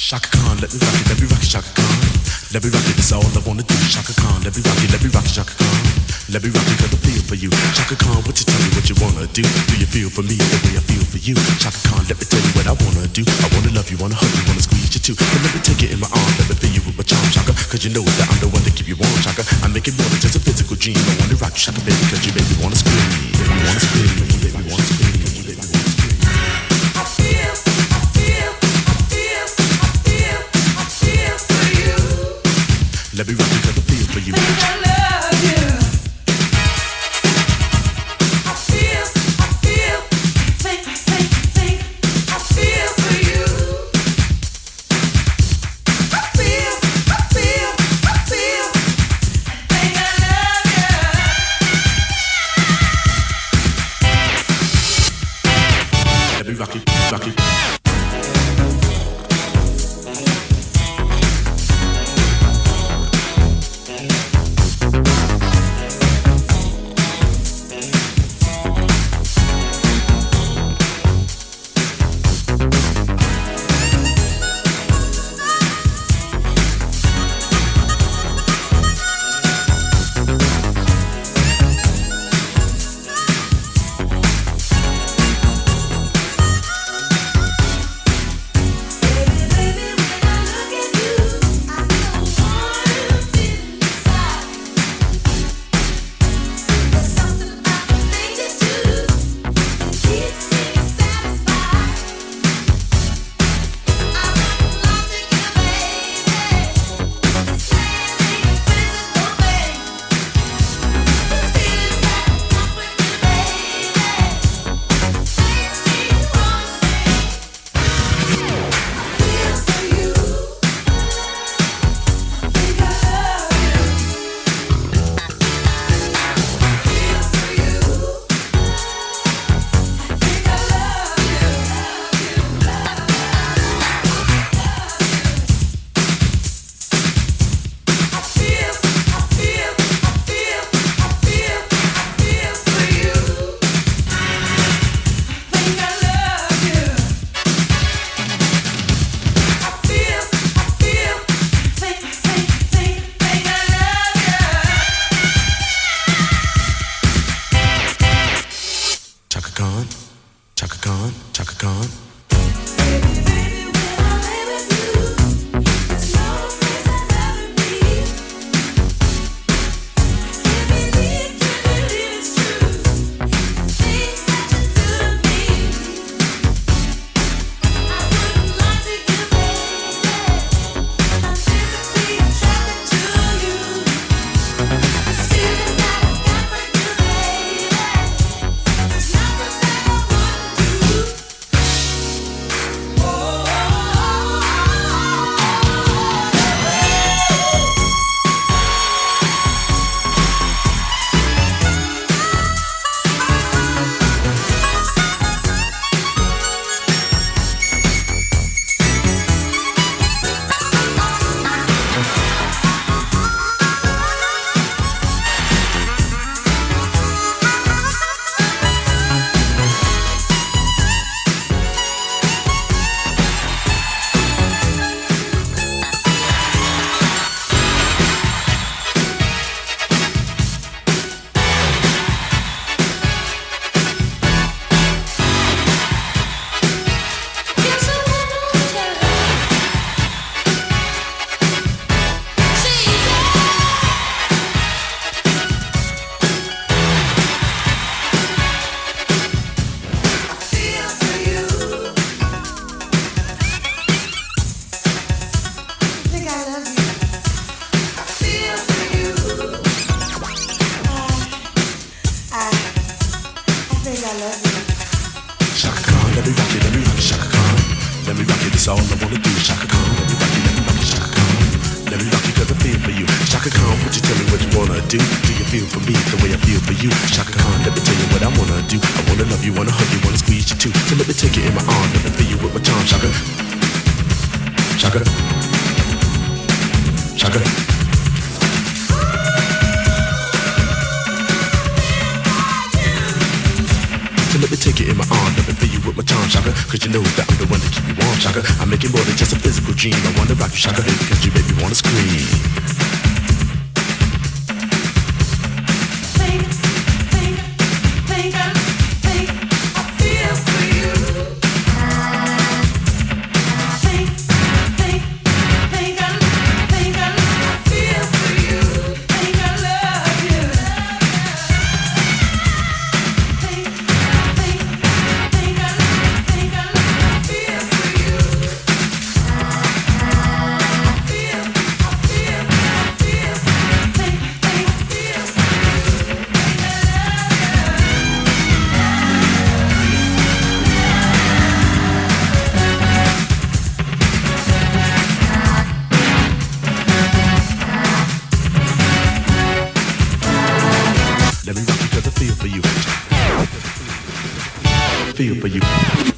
Shaka Khan, let me rock it, Shaka Khan. Let me rock it, that's all I wanna do. Shaka Khan, let me rock it, Shaka Khan. Let me rock it, cause I feel for you. Shaka Khan, what you tell me what you wanna do? Do you feel for me the way I feel for you? Shaka Khan, let me tell you what I wanna do. I wanna love you, wanna hug you, wanna squeeze you too. And let me take it in my arms, let me feel you with my charm, Shaka. Cause you know that I'm the one to keep you warm, Shaka. I make it more than just a physical dream. I wanna rock you, Shaka, baby, cause you make me wanna scream. Make me wanna scream, make me wanna scream. Let me rock it cause I feel for you. I love you. I feel, think, I feel for you. I feel, think I love you. Let me rock it. Chaka Khan. That's all I wanna do. Shaka Khan, let me rock it, Shaka Khan. Let me rock it cause I feel for you. Shaka Khan, would you tell me what you wanna do? Do you feel for me the way I feel for you? Shaka Khan, let me tell you what I wanna do. I wanna love you, wanna hug you, wanna squeeze you too. So let me take it in my arms, let me feel you with my charm. Shaka, Shaka, Shaka. So let me take it in my arms, let me feel you with my charm. arm, shaka, cause you know that I'm the one to keep you warm, shaka. I make it more than just a physical dream. I wanna rock you, shaka, baby, cause you make me wanna scream. Let me rock you cause I feel for you. Feel for you.